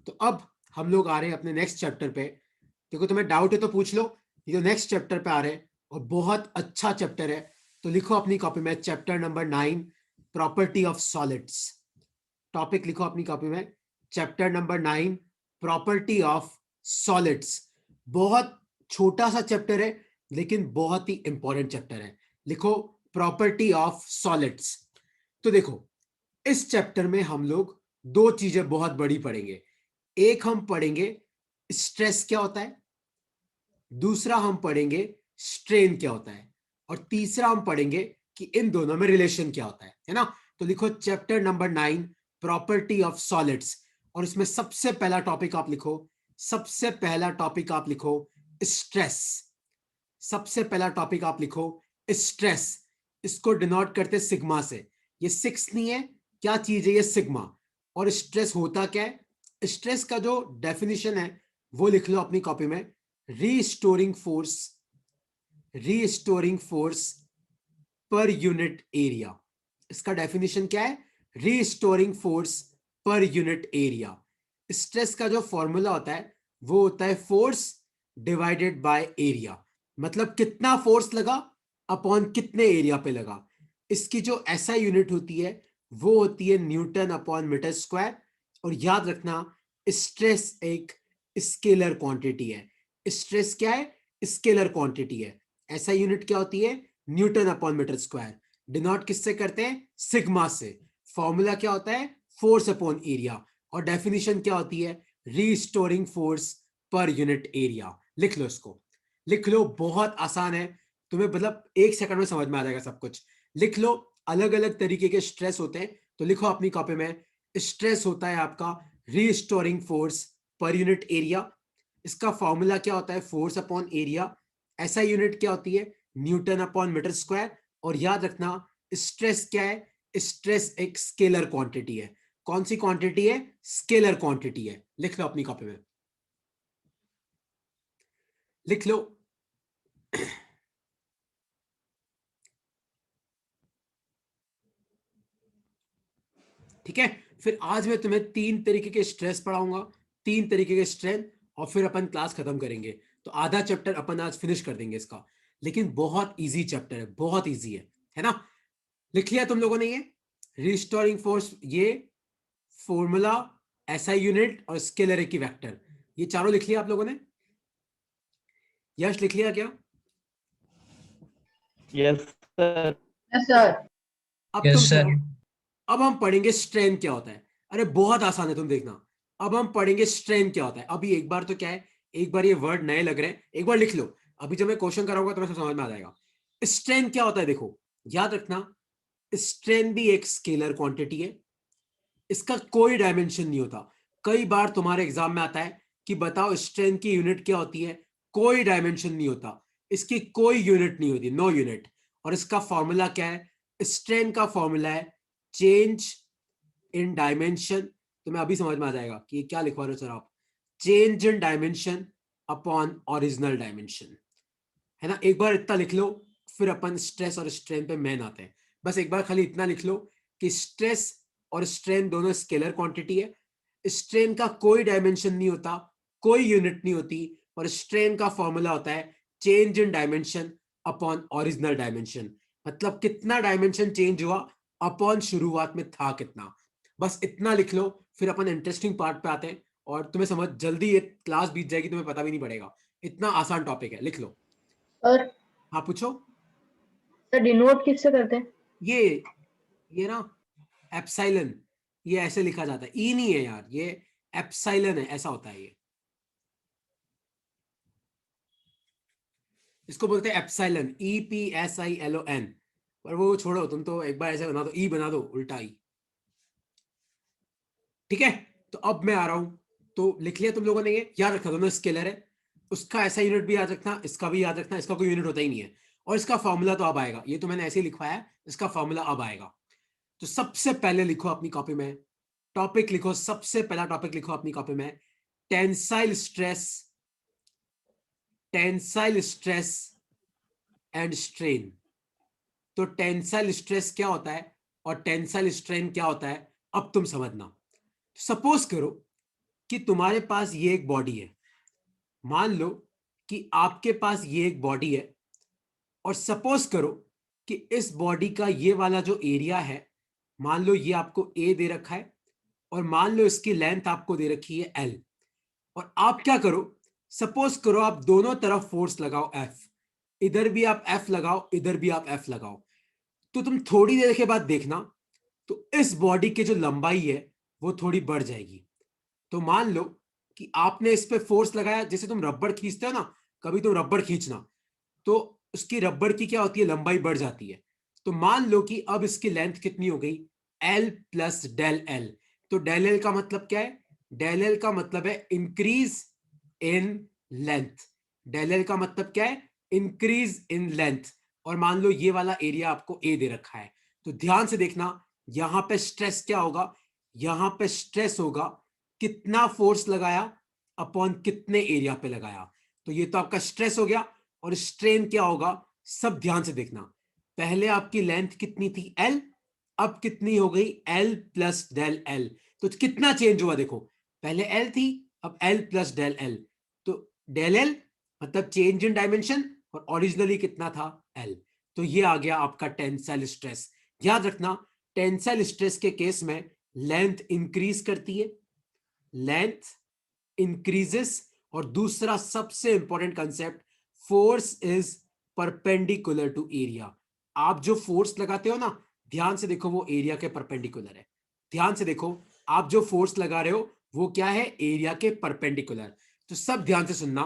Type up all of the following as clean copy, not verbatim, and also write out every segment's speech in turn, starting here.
तो अब हम लोग आ रहे हैं अपने नेक्स्ट चैप्टर पे। देखो तुम्हें डाउट है तो पूछ लो, ये जो नेक्स्ट चैप्टर पे आ रहे हैं और बहुत अच्छा चैप्टर है। तो लिखो अपनी कॉपी में chapter number 9 property of solids. Topic लिखो अपनी कॉपी में chapter number 9 property of solids. बहुत छोटा सा चैप्टर है लेकिन बहुत ही इंपॉर्टेंट चैप्टर है। लिखो प्रॉपर्टी ऑफ सॉलिड्स। तो देखो इस चैप्टर में हम लोग दो चीजें बहुत बड़ी पढ़ेंगे। एक हम पढ़ेंगे स्ट्रेस क्या होता है, दूसरा हम पढ़ेंगे स्ट्रेन क्या होता है, और तीसरा हम पढ़ेंगे कि इन दोनों में रिलेशन क्या होता है ना। तो लिखो chapter number 9 property of solids. और इसमें सबसे पहला टॉपिक आप लिखो, सबसे पहला टॉपिक आप लिखो स्ट्रेस। सबसे पहला टॉपिक आप लिखो स्ट्रेस। इसको डिनोट करते सिग्मा से। ये सिक्स नहीं है, क्या चीज है ये सिग्मा। और स्ट्रेस होता क्या है, स्ट्रेस का जो डेफिनेशन है वो लिख लो अपनी कॉपी में, restoring force, restoring force per unit area. इसका डेफिनेशन क्या है, restoring force per unit area. Stress का जो फॉर्मूला होता है वो होता है फोर्स डिवाइडेड बाय एरिया। मतलब कितना फोर्स लगा अपॉन कितने एरिया पे लगा। इसकी जो ऐसा यूनिट होती है वो होती है न्यूटन अपॉन मीटर स्क्वायर। और याद रखना स्ट्रेस एक स्केलर क्वांटिटी है। स्ट्रेस क्या है, स्केलर क्वांटिटी है। ऐसा यूनिट क्या होती है, newton upon metre square. Denote किससे करते हैं, सिग्मा से। फॉर्मूला क्या होता है, फोर्स अपॉन एरिया। और डेफिनेशन क्या होती है, restoring force per unit area. लिख लो इसको, लिख लो, बहुत आसान है। तुम्हें मतलब एक सेकंड में समझ में आ जाएगा सब कुछ। लिख लो, अलग अलग तरीके के स्ट्रेस होते हैं। तो लिखो अपनी कॉपी में, स्ट्रेस होता है आपका restoring force per unit area. इसका फॉर्मूला क्या होता है, फोर्स अपॉन एरिया। ऐसा यूनिट क्या होती है, न्यूटन अपॉन मीटर स्क्वायर। और याद रखना स्ट्रेस क्या है, स्ट्रेस एक स्केलर क्वांटिटी है। कौन सी क्वांटिटी है, स्केलर क्वांटिटी है। लिख लो अपनी कॉपी में, लिख लो। ठीक है, फिर आज मैं तुम्हें तीन तरीके के स्ट्रेस पढ़ाऊंगा, तीन तरीके के स्ट्रेन, और फिर अपन क्लास खत्म करेंगे। तो आधा चैप्टर अपन आज फिनिश कर देंगे इसका। लेकिन बहुत इजी चैप्टर है, बहुत इजी है ना। लिख लिया तुम लोगों ने ये रिस्टोरिंग फोर्स, ये फॉर्मूला, एसआई यूनिट और स्केलर की वेक्टर, ये चारों लिख लिया आप लोगों ने। यश लिख लिया क्या? Yes sir. Yes sir. अब तुम यस सर। सुनो, अब हम पढ़ेंगे स्ट्रेन क्या होता है। अरे बहुत आसान है, तुम देखना। अब हम पढ़ेंगे स्ट्रेन क्या होता है। अभी एक बार तो क्या है, एक बार ये वर्ड नए लग रहे हैं, एक बार लिख लो। अभी जब मैं क्वेश्चन कराऊंगा तो मैं समझ में आ जाएगा। स्ट्रेन क्या होता है, देखो याद रखना, स्ट्रेन भी एक स्केलर क्वांटिटी है। इसका कोई डायमेंशन नहीं होता। कई बार तुम्हारे एग्जाम में आता है कि बताओ स्ट्रेन की यूनिट क्या होती है, कोई डायमेंशन नहीं होता। इसकी कोई यूनिट नहीं होती, नो यूनिट। और इसका फॉर्मूला क्या है, स्ट्रेन का फॉर्मूला है चेंज इन डायमेंशन। तुम्हें अभी समझ में आ जाएगा कि ये क्या लिखवा रहे हो सर आप, change in dimension upon original dimension, है ना। एक बार इतना लिख लो, फिर अपन स्ट्रेस और स्ट्रेन पे मेन आते हैं। बस एक बार खाली इतना लिख लो कि स्ट्रेस और स्ट्रेन दोनों स्केलर क्वांटिटी है। स्ट्रेन का कोई डायमेंशन नहीं होता, कोई यूनिट नहीं होती। और स्ट्रेन का फॉर्मूला होता है चेंज इन डायमेंशन अपॉन ओरिजिनल डायमेंशन। मतलब कितना डायमेंशन चेंज हुआ अपॉन शुरुआत में था कितना। बस इतना लिख लो, फिर अपन इंटरेस्टिंग पार्ट पे आते हैं। और तुम्हें समझ जल्दी ये क्लास बीत जाएगी, तुम्हें पता भी नहीं पड़ेगा। इतना आसान टॉपिक है, लिख लो। सर हाँ पूछो। सर डिनोट किससे करते हैं? ये ना एप्साइलन, ये ऐसे लिखा जाता है, ई नहीं है यार, ये एप्साइलन है, ऐसा होता है ये। इसको बोलते हैं एप्साइलन, EPSILON। पर वो छोड़ो, तुम तो एक बार ऐसे बना दो, ई बना दो उल्टा ई। ठीक है, तो अब मैं आ रहा हूं। तो लिख लिया तुम लोगों ने, ये याद रखना, दोनों स्केलर है। उसका ऐसा यूनिट भी याद रखना, इसका भी याद रखना। इसका कोई यूनिट होता ही नहीं है। और इसका फॉर्मूला तो अब आएगा, ये तो मैंने ऐसे ही लिखवाया है, इसका फॉर्मूला अब आएगा। तो सबसे पहले लिखो अपनी कॉपी में, टॉपिक लिखो, सबसे पहला टॉपिक लिखो अपनी कॉपी में, tensile stress, tensile stress and strain. तो टेंसाइल स्ट्रेस क्या होता है और टेंसाइल स्ट्रेन क्या होता है, अब तुम समझना। सपोज करो कि तुम्हारे पास ये एक बॉडी है, मान लो कि आपके पास ये एक बॉडी है, और सपोज करो कि इस बॉडी का ये वाला जो एरिया है, मान लो ये आपको ए दे रखा है, और मान लो इसकी लेंथ आपको दे रखी है एल, और आप क्या करो, सपोज करो आप दोनों तरफ फोर्स लगाओ एफ, इधर भी आप एफ लगाओ, इधर भी आप एफ लगाओ, तो तुम थोड़ी देर के बाद देखना तो इस बॉडी की जो लंबाई है वो थोड़ी बढ़ जाएगी। तो मान लो कि आपने इस पे फोर्स लगाया, जैसे तुम रबड़ खींचते हो ना, कभी तुम रबड़ खींचना तो उसकी रबड़ की क्या होती है, लंबाई बढ़ जाती है। तो मान लो कि अब इसकी लेंथ कितनी हो गई, एल प्लस डेल एल। तो डेल एल का मतलब क्या है, डेल एल का मतलब है increase in length. Del L का मतलब क्या है, इंक्रीज इन लेंथ। और मान लो ये वाला एरिया आपको ए दे रखा है, तो ध्यान से देखना यहां पे स्ट्रेस क्या होगा, यहां पे स्ट्रेस होगा कितना फोर्स लगाया अपॉन कितने एरिया पे लगाया। तो ये तो आपका स्ट्रेस हो गया। और स्ट्रेन क्या होगा, सब ध्यान से देखना, पहले आपकी लेंथ कितनी थी एल, अब कितनी हो गई एल प्लस डेल एल। तो कितना चेंज हुआ देखो, पहले एल थी, अब एल प्लस डेल एल। तो डेल एल मतलब चेंज इन डायमेंशन, और ओरिजिनली कितना था एल। तो ये आ गया आपका टेंसाइल स्ट्रेस। याद रखना टेंसाइल स्ट्रेस के केस में लेंथ इंक्रीज करती है, लेंथ इंक्रीजेस, और दूसरा सबसे important concept, force is perpendicular to area. आप जो फोर्स लगाते हो ना, ध्यान से देखो वो एरिया के परपेंडिकुलर है। ध्यान से देखो आप जो फोर्स लगा रहे हो वो क्या है, एरिया के परपेंडिकुलर। तो सब ध्यान से सुनना,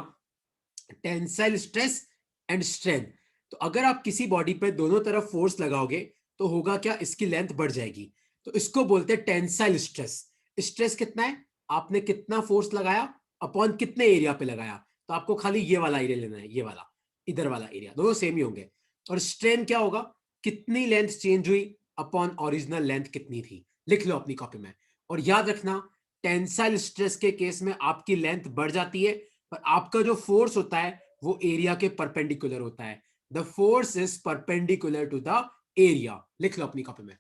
टेंसाइल स्ट्रेस एंड स्ट्रेन। तो अगर आप किसी बॉडी पे दोनों तरफ फोर्स लगाओगे तो होगा क्या, इसकी लेंथ बढ़ जाएगी। तो इसको बोलते हैं टेंसाइल स्ट्रेस। स्ट्रेस कितना है, आपने कितना फोर्स लगाया अपॉन कितने एरिया पे लगाया। तो आपको खाली ये वाला एरिया लेना है, ये वाला इधर वाला एरिया, दोनों सेम ही होंगे। और स्ट्रेन क्या होगा, कितनी लेंथ चेंज हुई अपॉन ओरिजिनल लेंथ कितनी थी। लिख लो अपनी कॉपी में। और याद रखना टेंसाइल स्ट्रेस के केस में आपकी लेंथ बढ़ जाती है, पर आपका जो फोर्स होता है वो एरिया के परपेंडिकुलर होता है। The force is perpendicular to the area. लिख लो अपनी कॉपी में,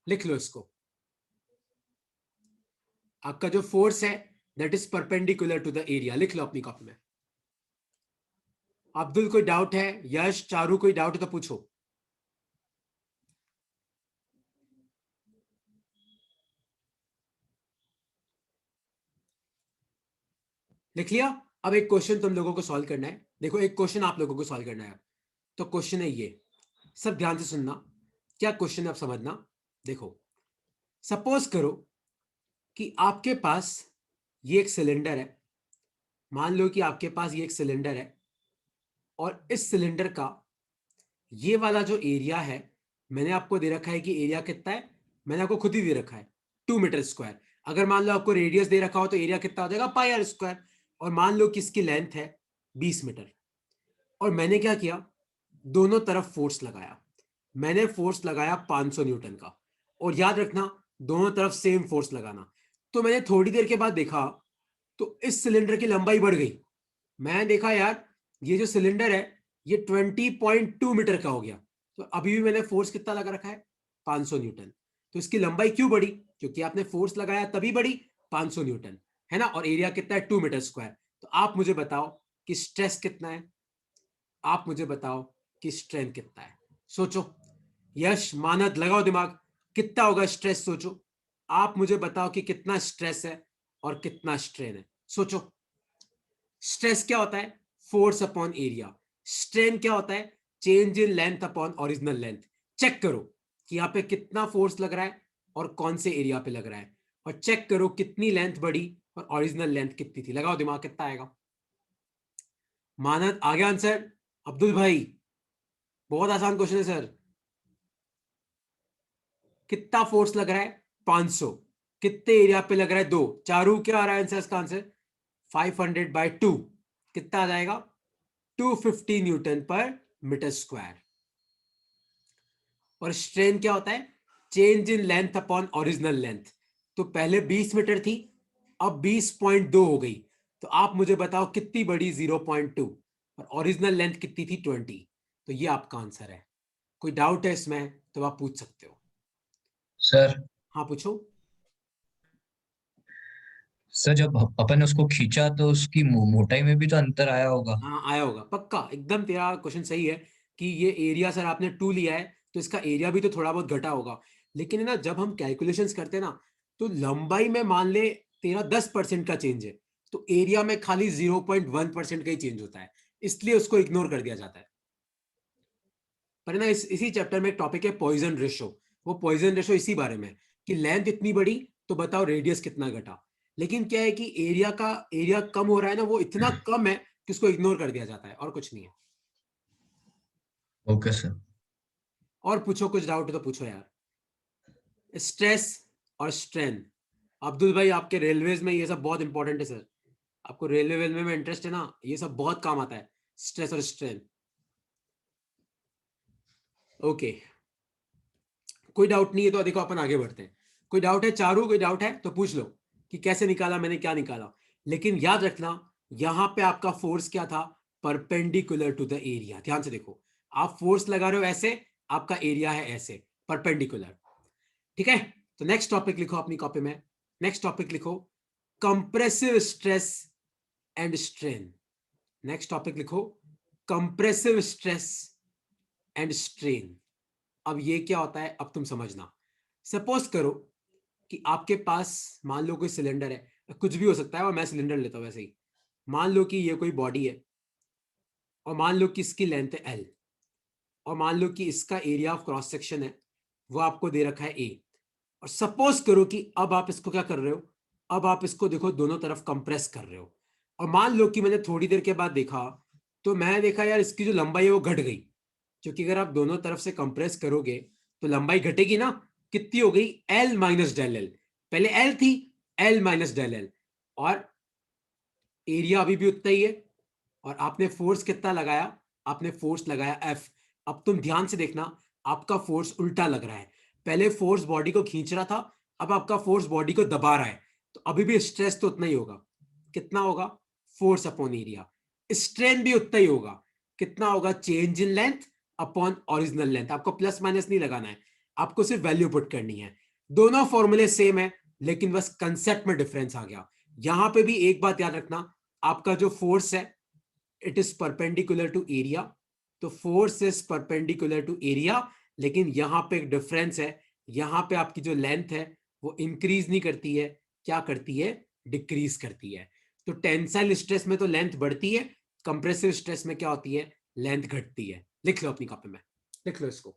लिख लो इसको, आपका जो फोर्स है that is perpendicular to the area. लिख लो अपनी कॉपी में। अब्दुल कोई डाउट है, यश चारू कोई डाउट है तो पूछो। लिख लिया। अब एक क्वेश्चन तुम लोगों को सॉल्व करना है। देखो एक क्वेश्चन आप लोगों को सॉल्व करना है। तो क्वेश्चन है ये, सब ध्यान से सुनना, क्या क्वेश्चन है आप समझना। देखो सपोज करो कि आपके पास ये एक सिलेंडर है, मान लो कि आपके पास ये एक सिलेंडर है, और इस सिलेंडर का ये वाला जो एरिया है, मैंने आपको दे रखा है कि एरिया कितना है, मैंने आपको खुद ही दे रखा है 2 मीटर स्क्वायर। अगर मान लो आपको रेडियस दे रखा हो तो एरिया कितना हो जाएगा पाई आर स्क्वायर। और मान लो कि इसकी लेंथ है 20 मीटर, और मैंने क्या किया, दोनों तरफ फोर्स लगाया, मैंने फोर्स लगाया 500 न्यूटन का। और याद रखना दोनों तरफ सेम फोर्स लगाना। तो मैंने थोड़ी देर के बाद देखा तो इस सिलेंडर की लंबाई बढ़ गई। मैं देखा यार ये जो सिलेंडर है ये 20.2 मीटर का हो गया। तो अभी भी मैंने फोर्स कितना लगा रखा है, 500 न्यूटन। तो इसकी लंबाई क्यों बढ़ी, क्योंकि आपने फोर्स लगाया तभी बढ़ी, 500 न्यूटन है ना। और एरिया कितना है 2 मीटर स्क्वायर। तो आप मुझे बताओ कि स्ट्रेस कितना है, आप मुझे बताओ कि स्ट्रेंथ कितना है। सोचो, यश मानद लगाओ दिमाग, कितना होगा स्ट्रेस, सोचो। आप मुझे बताओ कि कितना स्ट्रेस है और कितना स्ट्रेन है, सोचो। स्ट्रेस क्या होता है, फोर्स अपॉन एरिया। स्ट्रेन क्या होता है, change in length upon original length. Check करो कि यहाँ पे कितना फोर्स लग रहा है और कौन से एरिया पे लग रहा है, और चेक करो कितनी लेंथ बढ़ी और ओरिजिनल लेंथ कितनी थी। लगाओ दिमाग, कितना आएगा। मानद आ गया आंसर, अब्दुल भाई बहुत आसान क्वेश्चन है सर। कितना फोर्स लग रहा है 500, कितने एरिया पे लग रहा है 2। चारू क्या आ रहा है आंसर, इसका आंसर 500/2 कितना आ जाएगा, 250 न्यूटन पर मीटर स्क्वायर। और स्ट्रेन क्या होता है, change in length upon original length. तो पहले 20 मीटर थी, अब 20.2 हो गई। तो आप मुझे बताओ कितनी बड़ी, 0.2, और ओरिजिनल लेंथ कितनी थी 20। तो ये आपका आंसर है। कोई डाउट है इसमें तो आप पूछ सकते हो। सर हाँ पूछो। सर जब अपन ने उसको खींचा तो उसकी मोटाई में भी तो अंतर आया होगा। हाँ आया होगा पक्का, एकदम तेरा क्वेश्चन सही है कि ये एरिया सर आपने 2 लिया है तो इसका एरिया भी तो थोड़ा बहुत घटा होगा। लेकिन है ना, जब हम कैलकुलेशंस करते हैं ना, तो लंबाई में मान ले तेरा 10% का चेंज है, तो एरिया में खाली 0.1% का ही चेंज होता है, इसलिए उसको इग्नोर कर दिया जाता है। पर है ना, इसी चैप्टर में एक टॉपिक है पॉइजन रेशो। वो पॉइजन रेशो इसी बारे में है कि लेंथ इतनी बड़ी तो बताओ रेडियस कितना घटा। लेकिन क्या है कि एरिया कम हो रहा है ना, वो इतना कम है कि उसको इग्नोर कर दिया जाता है, और कुछ नहीं है। Okay sir. और पूछो, कुछ डाउट है तो पूछो यार। स्ट्रेस और स्ट्रेन, अब्दुल भाई आपके रेलवेज में ये सब बहुत इंपॉर्टेंट है सर, आपको रेलवे वेलवे में इंटरेस्ट है ना, ये सब बहुत काम आता है, स्ट्रेस और स्ट्रेन। ओके, कोई डाउट नहीं है तो देखो अपन आगे बढ़ते हैं। कोई डाउट है चारू, कोई डाउट है तो पूछ लो कि कैसे निकाला मैंने, क्या निकाला। लेकिन याद रखना, यहां पे आपका फोर्स क्या था, परपेंडिकुलर टू द एरिया। ध्यान से देखो, आप फोर्स लगा रहे हो ऐसे, आपका एरिया है ऐसे, परपेंडिकुलर। ठीक है, तो नेक्स्ट टॉपिक लिखो अपनी कॉपी में। नेक्स्ट टॉपिक लिखो compressive stress and strain. Next topic लिखो कंप्रेसिव स्ट्रेस एंड स्ट्रेन। अब ये क्या होता है, अब तुम समझना। सपोज करो कि आपके पास, मान लो कोई सिलेंडर है, कुछ भी हो सकता है और मैं सिलेंडर लेता हूं वैसे ही। मान लो कि ये कोई बॉडी है और मान लो कि इसकी लेंथ है एल, और मान लो कि इसका एरिया ऑफ क्रॉस सेक्शन है वो आपको दे रखा है ए। और सपोज करो कि अब आप इसको क्या कर रहे हो, अब आप इसको देखो दोनों तरफ कंप्रेस कर रहे हो। और मान लो कि मैंने थोड़ी देर के बाद देखा, तो मैं देखा यार इसकी जो लंबाई है वो घट गई, क्योंकि अगर आप दोनों तरफ से कंप्रेस करोगे तो लंबाई घटेगी ना। कितनी हो गई, एल माइनस डेल एल। पहले एल थी, एल माइनस डेल एल। और एरिया अभी भी उतना ही है। और आपने फोर्स कितना लगाया, आपने फोर्स लगाया एफ। अब तुम ध्यान से देखना, आपका फोर्स उल्टा लग रहा है। पहले फोर्स बॉडी को खींच रहा था, अब आपका फोर्स बॉडी को दबा रहा है, तो अभी भी स्ट्रेस तो उतना ही होगा। कितना होगा, फोर्स अपॉन एरिया। स्ट्रेन भी उतना ही होगा, कितना होगा, change in length upon original length. आपको प्लस माइनस नहीं लगाना है, आपको सिर्फ वैल्यू पुट करनी है। दोनों फॉर्मूले सेम है, लेकिन बस कंसेप्ट में डिफरेंस आ गया। यहां पे भी एक बात याद रखना, आपका जो फोर्स है it is perpendicular to area, तो force is perpendicular to area. लेकिन यहां पे एक डिफरेंस है, यहां पे आपकी जो लेंथ है वो इंक्रीज नहीं करती है, क्या करती है, डिक्रीज करती है। तो टेंसाइल स्ट्रेस में तो लेंथ बढ़ती है, कंप्रेसिव स्ट्रेस में क्या होती है, लेंथ घटती है। लिख लो अपनी कॉपी में, लिख लो इसको,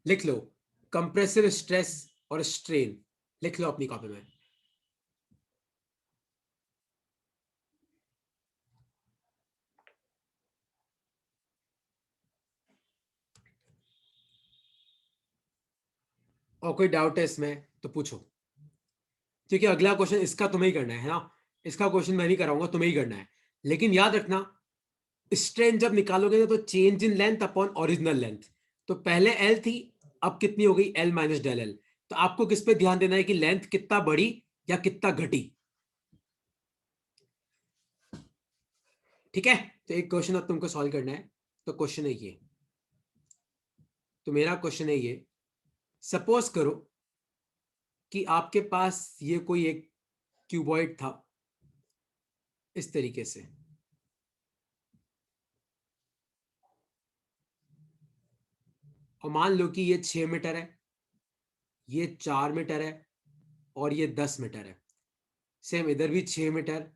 लिख लो कंप्रेसिव स्ट्रेस और स्ट्रेन, लिख लो अपनी कॉपी में। और कोई डाउट है इसमें तो पूछो, क्योंकि अगला क्वेश्चन इसका तुम्हें ही करना है ना, इसका क्वेश्चन मैं नहीं कराऊंगा, तुम्हें ही करना है। लेकिन याद रखना, स्ट्रेन जब निकालोगे ना तो change in length upon original length. तो पहले एल थी, अब कितनी हो गई, एल माइनस डेल एल। तो आपको किस पे ध्यान देना है कि लेंथ कितना बढ़ी या कितना घटी। ठीक है, तो एक क्वेश्चन अब तुमको सॉल्व करना है। तो क्वेश्चन है ये, तो मेरा क्वेश्चन है ये, सपोज करो कि आपके पास ये कोई एक क्यूबॉइड था इस तरीके से, और मान लो कि ये 6 मीटर है, ये 4 मीटर है, और ये 10 मीटर है। सेम इधर भी 6 मीटर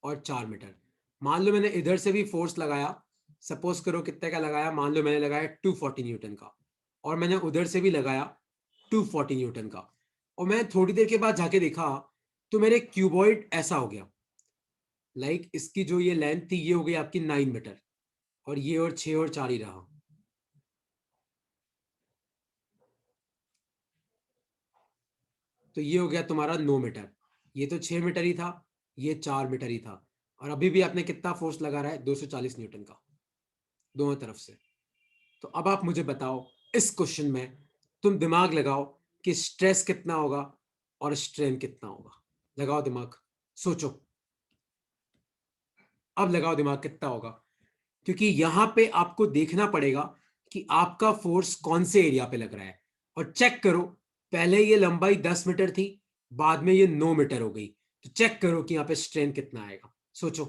और 4 मीटर। मान लो मैंने इधर से भी फोर्स लगाया, सपोज करो कितने का लगाया, मान लो मैंने लगाया 240 न्यूटन का, और मैंने उधर से भी लगाया 240 न्यूटन का। और मैं थोड़ी देर के बाद जाके देखा तो मेरे क्यूबॉइड ऐसा हो गया, लाइक इसकी जो ये लेंथ थी ये हो गई आपकी 9 मीटर, और ये और 6 और 4 ही रहा। तो ये हो गया तुम्हारा 9 मीटर, ये तो 6 मीटर ही था, ये 4 मीटर ही था। और अभी भी आपने कितना फोर्स लगा रहा है, 240 न्यूटन का, दोनों तरफ से। तो अब आप मुझे बताओ, इस क्वेश्चन में तुम दिमाग लगाओ कि स्ट्रेस कितना होगा और स्ट्रेन कितना होगा। लगाओ दिमाग, सोचो, अब लगाओ दिमाग कितना होगा। क्योंकि यहां पे आपको देखना पड़ेगा कि आपका फोर्स कौन से एरिया पे लग रहा है। और चेक करो पहले ये लंबाई 10 मीटर थी, बाद में ये 9 मीटर हो गई, तो चेक करो कि यहाँ पे स्ट्रेन कितना आएगा। सोचो।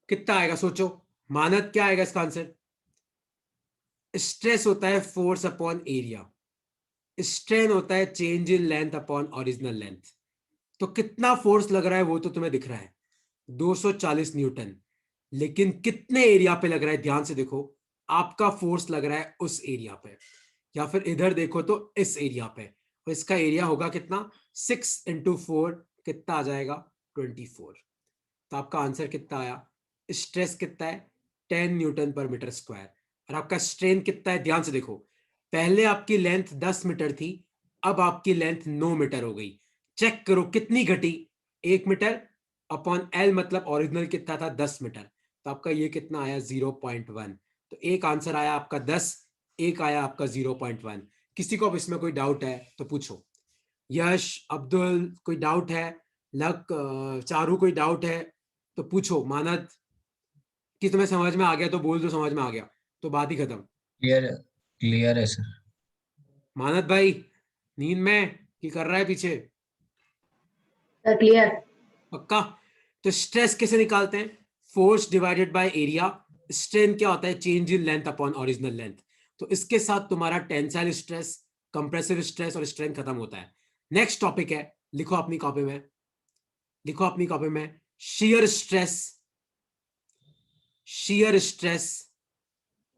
कितना आएगा सोचो। मानद क्या आएगा इसका आंसर? स्ट्रेस होता है फोर्स अपॉन एरिया, स्ट्रेन होता है change in length upon original length. तो कितना फोर्स लग रहा है वो तो तुम्हें दिख रहा है, 240 न्यूटन। लेकिन कितने एरिया पे लग रहा है, ध्यान से देखो। आपका फोर्स लग रहा है उस एरिया पे, या फिर इधर देखो तो इस एरिया पे, और इसका एरिया होगा कितना? 6 इंटू 4 कितना आ जाएगा? 24। तो आपका आंसर कितना आया? स्ट्रेस कितना है? 10 न्यूटन पर मीटर स्क्वायर। और आपका स्ट्रेन कितना है? ध्यान से देखो, पहले आपकी लेंथ 10 मीटर थी, अब आपकी लेंथ 9 मीटर हो गई। चेक करो कितनी घटी, 1 मीटर अपॉन एल, मतलब ओरिजिनल कितना था? 10 मीटर। तो आपका ये कितना आया? 0.1। तो एक आंसर आया आपका 10, एक आया आपका 0.1। किसी को अब इसमें कोई डाउट है तो पूछो। यश, अब्दुल, कोई डाउट है? लक, चारू, कोई डाउट है तो पूछो। मानद कि तुम्हें समझ में आ गया तो बोल दो समझ में आ गया, तो बात ही खत्म। क्लियर क्लियर है सर। मानद भाई नींद में की कर रहा है पीछे? Sir clear. पक्का? तो स्ट्रेस कैसे निकालते हैं? Force divided by area. Strain क्या होता है? Change in length upon original length. तो इसके साथ तुम्हारा टेंसाइल स्ट्रेस, कंप्रेसिव स्ट्रेस और स्ट्रेन खत्म होता है। नेक्स्ट टॉपिक है, लिखो अपनी कॉपी में, लिखो अपनी कॉपी में, shear stress, shear stress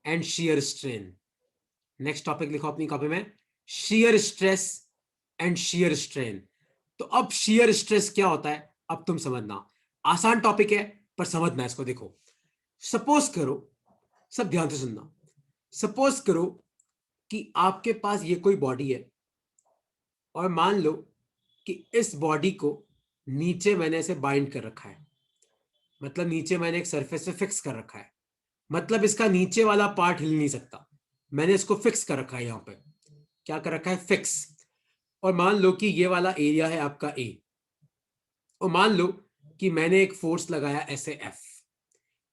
and shear strain. Next topic लिखो अपनी कॉपी में, shear stress and shear strain. तो अब शियर स्ट्रेस क्या होता है अब तुम समझना। आसान टॉपिक है पर समझना इसको। देखो, सपोज करो, सब ध्यान से सुनना, सपोज करो कि आपके पास ये कोई बॉडी है, और मान लो कि इस बॉडी को नीचे मैंने इसे बाइंड कर रखा है, मतलब नीचे मैंने एक सरफेस पे फिक्स कर रखा है, मतलब इसका नीचे वाला पार्ट हिल नहीं सकता। मैंने इसको फिक्स कर रखा है, यहां पे क्या कर रखा है? फिक्स। और मान लो कि ये वाला एरिया है आपका ए, और मान लो कि मैंने एक फोर्स लगाया ऐसे एफ।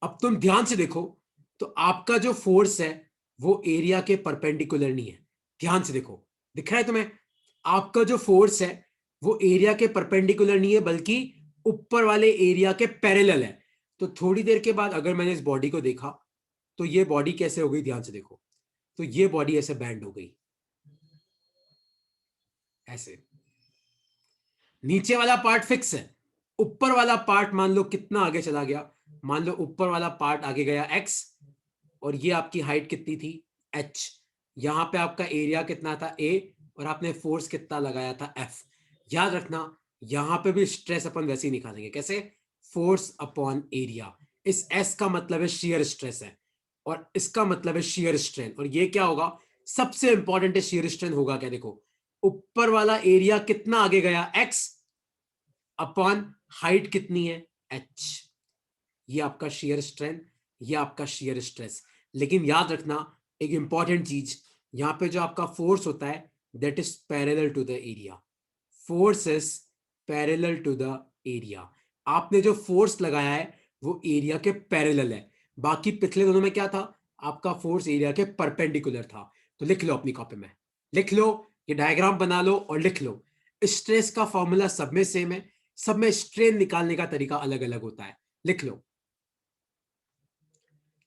अब तुम ध्यान से देखो, तो आपका जो फोर्स है वो एरिया के परपेंडिकुलर नहीं है। ध्यान से देखो, दिख रहा है तुम्हें? आपका जो फोर्स है वो एरिया के परपेंडिकुलर नहीं है, बल्कि ऊपर वाले एरिया के पैरेलल है। तो थोड़ी देर के बाद अगर मैंने इस बॉडी को देखा, तो ये बॉडी कैसे हो गई? ध्यान से देखो, तो ये बॉडी ऐसे बैंड हो गई, ऐसे। नीचे वाला पार्ट फिक्स है, ऊपर वाला पार्ट मान लो कितना आगे चला गया। मान लो ऊपर वाला पार्ट आगे गया x, और ये आपकी हाइट कितनी थी? h। यहां पे आपका एरिया कितना था? a, और आपने फोर्स कितना लगाया था? f। याद रखना, यहां पे भी स्ट्रेस अपन वैसे ही निकालेंगे। कैसे? Force upon area. इस s का मतलब है शेयर स्ट्रेस है, और इसका मतलब है शेयर स्ट्रेन। और ये क्या होगा? सबसे इंपॉर्टेंट है शेयर स्ट्रेन होगा क्या? देखो, ऊपर वाला एरिया कितना आगे गया? x अपॉन हाइट कितनी है? h। ये आपका शेयर स्ट्रेन, ये आपका शेयर स्ट्रेस। लेकिन याद रखना एक इंपॉर्टेंट चीज, यहां पे जो आपका फोर्स होता है that is parallel to the area. Force is parallel to the area. आपने जो फोर्स लगाया है वो एरिया के पैरेलल है। बाकी पिछले दोनों में क्या था? आपका फोर्स एरिया के परपेंडिकुलर था। तो लिख लो अपनी कॉपी में, लिख लो, ये डायग्राम बना लो और लिख लो। स्ट्रेस का फॉर्मूला सब में सेम है, सब में स्ट्रेन निकालने का तरीका अलग अलग होता है। लिख लो।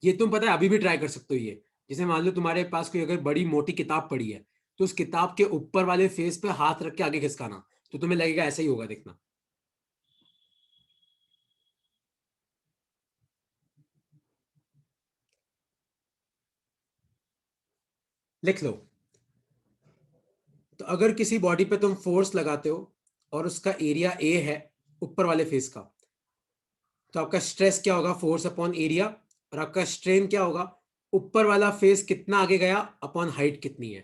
ये तुम पता है अभी भी ट्राई कर सकते हो। ये जैसे मान लो तुम्हारे पास कोई अगर बड़ी मोटी किताब पड़ी है, तो उस किताब के ऊपर वाले फेस पे हाथ रख के आगे खिसकाना, तो तुम्हें लगेगा ऐसा ही होगा। देखना, लिख लो। तो अगर किसी बॉडी पे तुम फोर्स लगाते हो और उसका एरिया ए है ऊपर वाले फेस का, तो आपका स्ट्रेस क्या होगा? Force upon area. और आपका स्ट्रेन क्या होगा? ऊपर वाला फेस कितना आगे गया अपॉन हाइट कितनी है।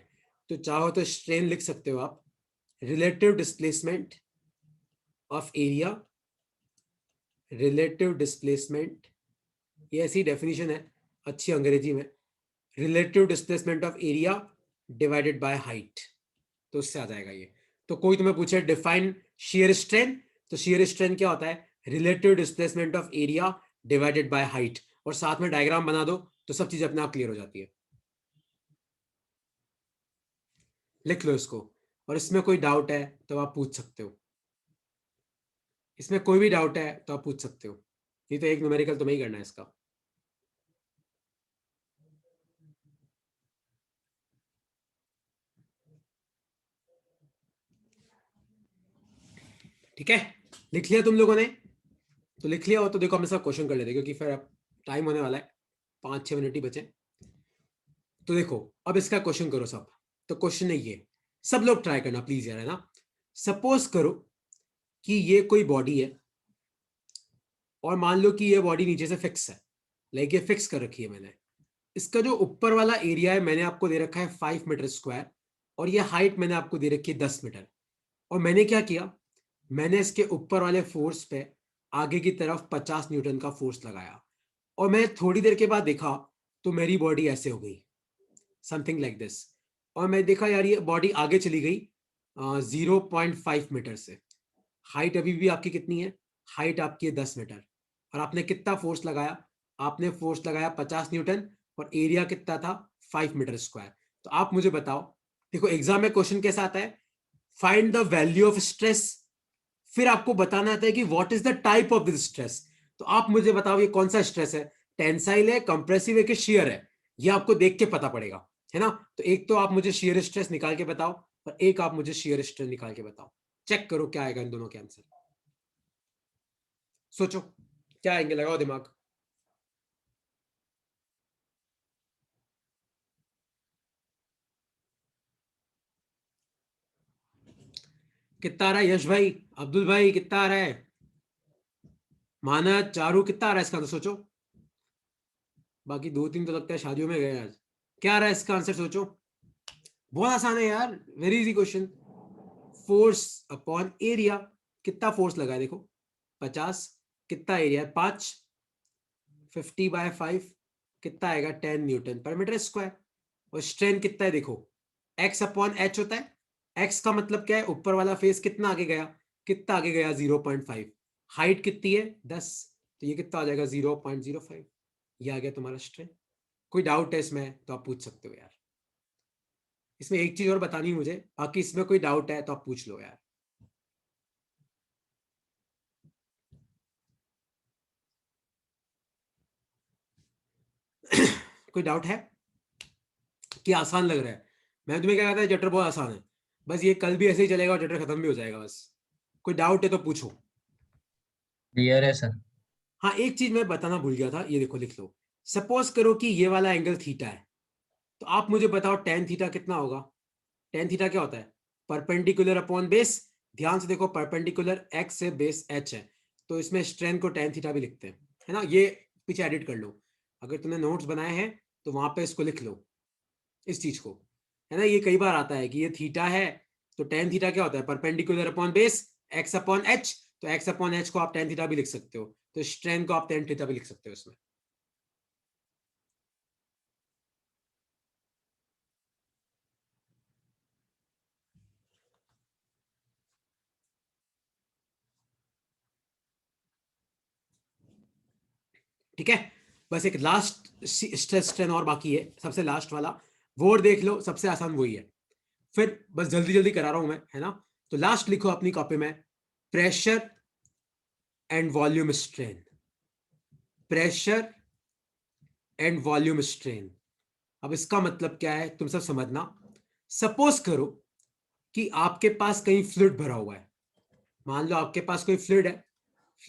तो चाहो तो स्ट्रेन लिख सकते हो आप, relative displacement of area, relative displacement, ये ऐसी डेफिनेशन है अच्छी अंग्रेजी में, relative displacement of area divided by height. तो उससे आ जाएगा ये। तो कोई तुम्हें पूछे डिफाइन शेयर स्ट्रेन, तो शेयर स्ट्रेन क्या होता है? Relative displacement of area divided by height. और साथ में डायग्राम बना दो तो सब चीजें अपने आप क्लियर हो जाती है। लिख लो इसको, और इसमें कोई डाउट है तो आप पूछ सकते हो। इसमें कोई भी डाउट है तो आप पूछ सकते हो, नहीं तो एक न्यूमेरिकल तुम्हें ही करना है इसका। ठीक है, लिख लिया तुम लोगों ने? तो लिख लिया हो तो देखो हम इसका क्वेश्चन कर लेते हैं, क्योंकि फिर अब टाइम होने वाला है, 5-6 मिनट ही बचे। तो देखो अब इसका क्वेश्चन करो सब। तो क्वेश्चन है ये, सब लोग ट्राई करना प्लीज यार, है ना। सपोज करो कि ये कोई बॉडी है, और मान लो कि ये बॉडी नीचे से फिक्स है, लाइक ये फिक्स कर रखी है मैंने। इसका जो ऊपर वाला एरिया है मैंने आपको दे रखा है 5 मीटर स्क्वायर, और ये हाइट मैंने आपको दे रखी है 10 मीटर। और मैंने क्या किया, मैंने इसके ऊपर वाले फोर्स पे आगे की तरफ 50 न्यूटन का फोर्स लगाया, और मैं थोड़ी देर के बाद देखा तो मेरी बॉडी ऐसे हो गई, समथिंग लाइक दिस। और मैं देखा यार ये बॉडी आगे चली गई 0.5 मीटर से। हाइट अभी भी आपकी कितनी है, हाइट आपकी है 10 मीटर, और आपने कितना फोर्स लगाया, आपने फोर्स लगाया 50 न्यूटन, और एरिया कितना था 5 मीटर स्क्वायर। तो आप मुझे बताओ, देखो एग्जाम में क्वेश्चन कैसा आता है, find the value of stress, फिर आपको बताना आता है कि what is the type of this stress. तो आप मुझे बताओ ये कौन सा स्ट्रेस है, टेंसाइल है, कंप्रेसिव है कि शियर है, ये आपको देख के पता पड़ेगा, है ना। तो एक तो आप मुझे शियर स्ट्रेस निकाल के बताओ, और एक आप मुझे शियर स्ट्रेस निकाल के बताओ। चेक करो क्या आएगा इन दोनों के आंसर। सोचो क्या आएंगे, लगाओ दिमाग। कितना आ रहा है यश भाई, अब्दुल भाई कितना आ रहा है, मानद, चारू कितना आ रहा है इसका आंसर सोचो। बाकी 2-3 तो लगता है शादियों में गए आज। क्या आ रहा है इसका आंसर सोचो, बहुत आसान है यार, very easy question. Force upon area, कितना फोर्स लगा है देखो 50, कितना एरिया है 5, 50/5 कितना आएगा 10 न्यूटन पर मीटर स्क्वायर। और स्ट्रेन कितना है देखो, एक्स अपॉन एच होता है। एक्स का मतलब क्या है, ऊपर वाला फेस कितना आगे गया, कितना आगे गया 0.5, हाइट कितनी है 10, तो ये कितना आ जाएगा 0.05। ये आ गया तुम्हारा स्ट्रेन। कोई डाउट है इसमें तो आप पूछ सकते हो यार। इसमें एक चीज और बतानी है मुझे, बाकी इसमें कोई डाउट है तो आप पूछ लो यार। कोई डाउट है कि आसान लग रहा है? मैं तुम्हें क्या कहता है, चैप्टर बहुत आसान है, बस ये कल भी ऐसे ही चलेगा और चैप्टर खत्म भी हो जाएगा बस। कोई डाउट है तो पूछो। क्लियर है सर। हाँ एक चीज मैं बताना भूल गया था, ये देखो लिख लो। सपोज करो कि ये वाला एंगल थीटा है, तो आप मुझे बताओ टेन थीटा कितना होगा। टेन थीटा क्या होता है, परपेंडिकुलर अपॉन बेस। ध्यान से देखो, परपेंडिकुलर एक्स से बेस एच है, तो इसमें स्ट्रेन को टेन थीटा भी लिखते हैं, है ना। ये पीछे एडिट कर लो, अगर तुमने नोट्स बनाए हैं तो वहां पे इसको लिख लो, इस चीज को, है ना। ये कई बार आता है कि ये थीटा है, तो टेन थीटा क्या होता है, perpendicular upon base x upon H. तो एक्स अपॉन एच को आप टेन थीटा भी लिख सकते हो, तो स्ट्रेन को आप टेन थीटा भी लिख सकते हो इसमें। ठीक है, बस एक लास्ट स्ट्रेस स्ट्रेन और बाकी है, सबसे लास्ट वाला, वो देख लो, सबसे आसान वही है। फिर बस जल्दी जल्दी करा रहा हूं मैं, है ना। तो लास्ट लिखो अपनी कॉपी में, pressure and volume strain, pressure and volume strain. अब इसका मतलब क्या है तुम सब समझना। सपोज करो कि आपके पास कहीं फ्लूइड भरा हुआ है, मान लो आपके पास कोई फ्लूइड है।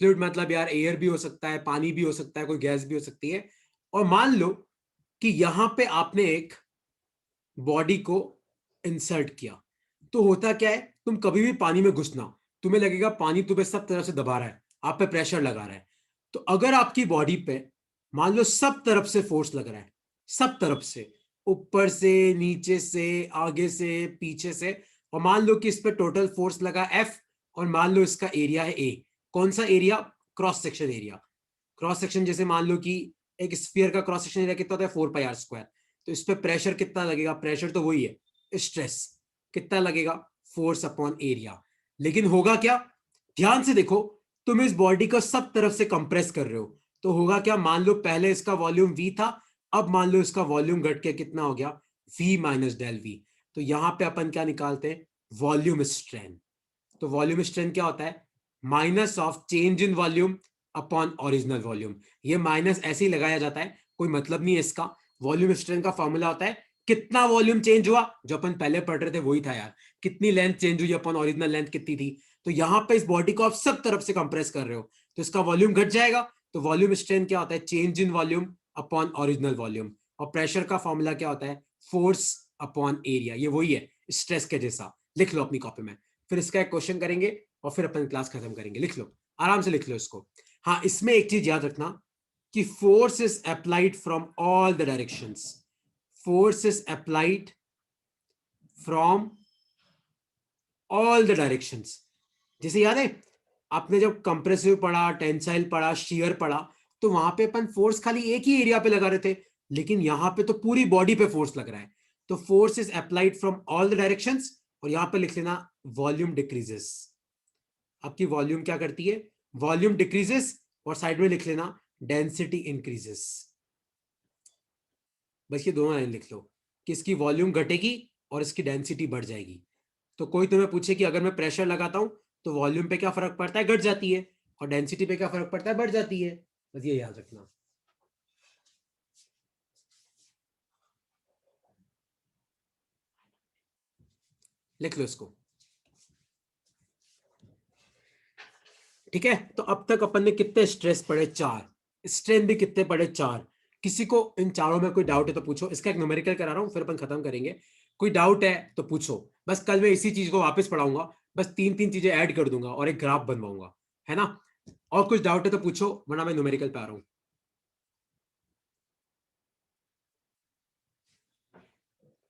फ्लूइड मतलब यार एयर भी हो सकता है, पानी भी हो सकता है, कोई गैस भी हो सकती है। और मान लो कि यहां पे आपने एक बॉडी को इंसर्ट किया, तो होता क्या है, तुम कभी भी पानी में घुसना, तुम्हें लगेगा पानी तुम्हें सब तरफ से दबा रहा है, आप पे प्रेशर लगा रहा है। तो अगर आपकी बॉडी पे मान लो सब तरफ से फोर्स लग रहा है, सब तरफ से, ऊपर से, नीचे से, आगे से, पीछे से, और मान लो कि इस पे टोटल फोर्स लगा एफ, और मान लो इसका एरिया है ए। कौन सा area, cross section area. Cross section जैसे मान लो कि एक स्फीयर का क्रॉस सेक्शन एरिया कितना होता है 4πr²। तो इस पे प्रेशर कितना लगेगा, प्रेशर तो वही है, स्ट्रेस कितना लगेगा, फोर्स अपॉन एरिया। लेकिन होगा क्या, ध्यान से देखो, तुम इस बॉडी को सब तरफ से कंप्रेस कर रहे हो, तो होगा क्या, मान लो पहले इसका वॉल्यूम v था, अब मान लो इसका वॉल्यूम घट के कितना हो गया, v माइनस डेल वी। तो यहां पे अपन क्या निकालते हैं, वॉल्यूम स्ट्रेन। तो वॉल्यूम स्ट्रेन क्या होता है, minus of change in volume upon original volume. ये माइनस ऐसे ही लगाया जाता है, कोई मतलब नहीं है इसका। वॉल्यूम स्ट्रेन का फॉर्मूला होता है कितना वॉल्यूम चेंज हुआ, जो अपन पहले पढ़ रहे थे वही था यार, कितनी लेंथ चेंज हुई अपॉन ओरिजिनल लेंथ कितनी थी। तो यहां पे इस बॉडी को आप सब तरफ से कंप्रेस कर रहे हो, तो इसका वॉल्यूम घट जाएगा। तो वॉल्यूम स्ट्रेन क्या होता है, change in volume upon original volume. और प्रेशर का फॉर्मूला क्या होता है, फोर्स अपॉन एरिया। ये वही है स्ट्रेस के जैसा, लिख लो अपनी कॉपी में। फिर इसका एक क्वेश्चन करेंगे और फिर अपन क्लास खत्म करेंगे। लिख लो, आराम से लिख लो इसको। हाँ, इसमें एक चीज याद रखना कि force is applied from all the directions. Force is applied from all the directions. जैसे याद है आपने जब कंप्रेसिव पढ़ा, टेंसाइल पढ़ा, शियर पढ़ा, तो वहां पे अपन फोर्स खाली एक ही एरिया पे लगा रहे थे, लेकिन यहां पे तो पूरी बॉडी पे फोर्स लग रहा है। तो force is applied from all the directions. और यहां पे लिख लेना वॉल्यूम डिक्रीजेस। आपकी वॉल्यूम क्या करती है, वॉल्यूम डिक्रीजेस। और साइड में लिख लेना डेंसिटी इंक्रीजेस। बस ये दोनों लाइन लिख लो कि इसकी वॉल्यूम घटेगी और इसकी डेंसिटी बढ़ जाएगी। तो कोई तुम्हें पूछे कि अगर मैं प्रेशर लगाता हूं तो वॉल्यूम पे क्या फर्क पड़ता है, घट जाती है, और डेंसिटी पे क्या फर्क पड़ता है, बढ़ जाती है। बस ये याद रखना। लिख लो इसको, ठीक है। तो अब तक अपन ने कितने स्ट्रेस पढ़े, 4। स्ट्रेन भी कितने पढ़े, 4। किसी को इन चारों में कोई डाउट है तो पूछो। इसका एक न्यूमेरिकल करा रहा हूं, फिर अपन खत्म करेंगे। कोई डाउट है तो पूछो। बस कल मैं इसी चीज को वापस पढ़ाऊंगा, बस 3-3 चीजें ऐड कर दूंगा और एक ग्राफ बनवाऊंगा, है ना। और कुछ डाउट है तो पूछो, वरना मैं न्यूमेरिकल पे आ रहा हूं।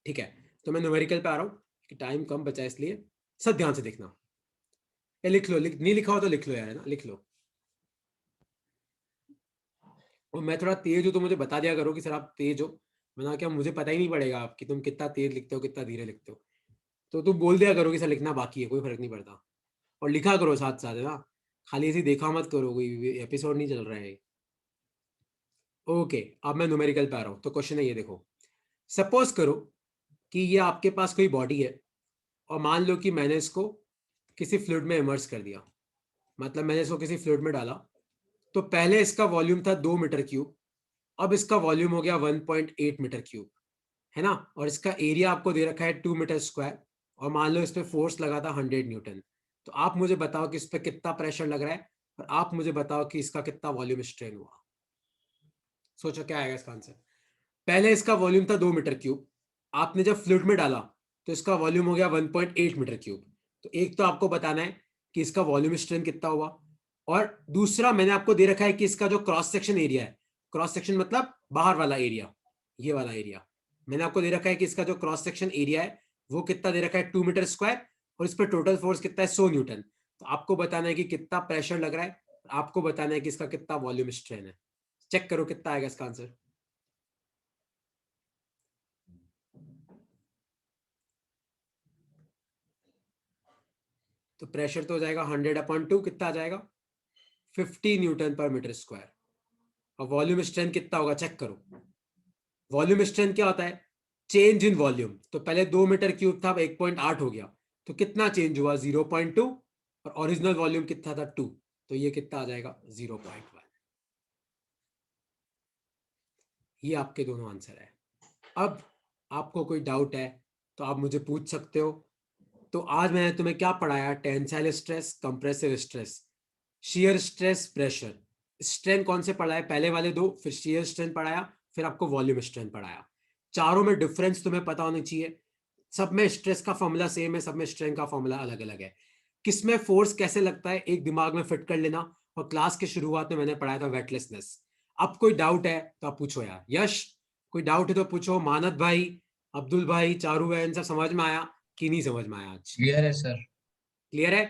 ठीक है, तो मैं न्यूमेरिकल पे आ रहा हूं कि टाइम कम बचा है, इसलिए सब ध्यान से देखना। ये लिख लो, नहीं लिखा हो तो लिख लो यार, है ना, लिख लो। और मैं थोड़ा तेज हूं तो मुझे बता दिया करो कि सर आप तेज हो, वरना क्या मुझे पता ही नहीं पड़ेगा आप कि तुम कितना तेज लिखते हो कितना धीरे लिखते हो। तो तुम बोल दिया करो कि सर लिखना बाकी है, कोई फर्क नहीं पड़ता। और लिखा करो साथ साथ, है ना, खाली ऐसे देखा मत करो, कोई एपिसोड नहीं चल रहा है। ओके, अब मैं न्यूमेरिकल पे आ रहा हूं। तो क्वेश्चन है ये देखो, सपोज करो कि ये आपके पास कोई बॉडी है, और मान लो कि मैंने इसको किसी फ्लूइड में इमर्स कर दिया, मतलब मैंने इसको किसी फ्लूइड में डाला। तो पहले इसका वॉल्यूम था 2 मीटर क्यूब, अब इसका वॉल्यूम हो गया 1.8 मीटर क्यूब, है ना। और इसका एरिया आपको दे रखा है 2 मीटर स्क्वायर, और मान लो इस पे फोर्स लगा था 100 न्यूटन। तो आप मुझे बताओ कि इस पे कितना प्रेशर लग रहा है, और आप मुझे बताओ कि इसका कितना वॉल्यूम स्ट्रेन हुआ। सोचो क्या आएगा इसका आंसर। पहले इसका वॉल्यूम था 2 मीटर क्यूब, आपने जब फ्लूइड में डाला तो इसका वॉल्यूम हो गया 1.8 मीटर क्यूब। तो एक तो आपको बताना है कि इसका वॉल्यूम स्ट्रेन कितना हुआ, और दूसरा मैंने आपको दे रखा है कि इसका जो क्रॉस सेक्शन एरिया है, क्रॉस सेक्शन मतलब बाहर वाला एरिया, ये वाला एरिया मैंने आपको दे रखा है कि इसका जो क्रॉस सेक्शन एरिया है वो कितना दे रखा है, 2 मीटर स्क्वायर, और इस पर टोटल फोर्स कितना है, 100 न्यूटन। तो आपको बताना है कि कितना प्रेशर लग रहा है, आपको बताना है कि इसका कितना वॉल्यूम स्ट्रेन है। चेक करो कितना आएगा इसका आंसर। तो प्रेशर तो हो जाएगा 100/2, कितना आ जाएगा, 50 न्यूटन पर मीटर स्क्वायर। और वॉल्यूम स्ट्रेंथ कितना होगा, चेक करो। वॉल्यूम स्ट्रेंथ क्या होता है, चेंज इन वॉल्यूम। तो पहले 2 मीटर क्यूब था, अब 1.8 हो गया, तो कितना चेंज हुआ, 0.2। और ओरिजिनल वॉल्यूम कितना था, 2। तो ये कितना आ जाएगा, 0.1। ये आपके दोनों आंसर है। अब आपको कोई डाउट है तो आप मुझे पूछ सकते हो। तो आज मैंने तुम्हें क्या पढ़ाया, tensile stress, compressive stress, shear stress, pressure. Strain कौन से पढ़ाए, पहले वाले दो, फिर शियर स्ट्रेन पढ़ाया, फिर आपको वॉल्यूम स्ट्रेन पढ़ाया। चारों में डिफरेंस तुम्हें पता होना चाहिए। सब में स्ट्रेस का फॉर्मूला सेम है, सब में स्ट्रेन का फॉर्मूला अलग अलग है। किसमें फोर्स कैसे लगता है एक दिमाग में फिट कर लेना। और क्लास के शुरुआत में मैंने पढ़ाया था वेटलेसनेस। अब कोई डाउट है तो आप पूछो यार। यश, कोई डाउट है तो पूछो। मानद भाई, अब्दुल भाई, चारू बहन, सब समझ में आया कि नहीं समझ में आया आज, क्लियर है सर। क्लियर है।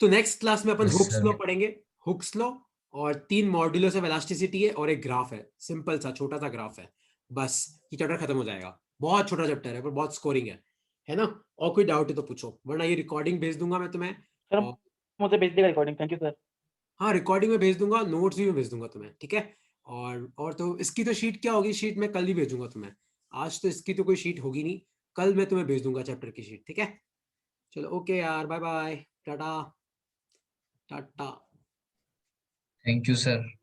तो नेक्स्ट क्लास में अपन यस हुक्स लॉ सर। पढ़ेंगे। हुक्स लॉ, और 3 मॉड्यूलस ऑफ इलास्टिसिटी है, और एक ग्राफ है, सिंपल सा छोटा सा ग्राफ है। बस ये चैप्टर खत्म हो जाएगा। बहुत छोटा चैप्टर है पर बहुत स्कोरिंग है ना। और कोई डाउट है तो पूछो, वरना ये रिकॉर्डिंग भेज दूंगा मैं तुम्हें। सर और मुझे भेज देगा रिकॉर्डिंग, थैंक यू सर। हाँ रिकॉर्डिंग में भेज दूंगा, नोट्स भी मैं भेज दूंगा तुम्हें, ठीक है। और तो इसकी तो शीट क्या होगी, शीट मैं कल ही भेजूंगा तुम्हें। आज तो इसकी तो कोई शीट होगी नहीं, कल मैं तुम्हें भेज दूंगा चैप्टर की शीट, ठीक है। चलो ओके यार, बाय बाय, टाटा टाटा। Thank you sir.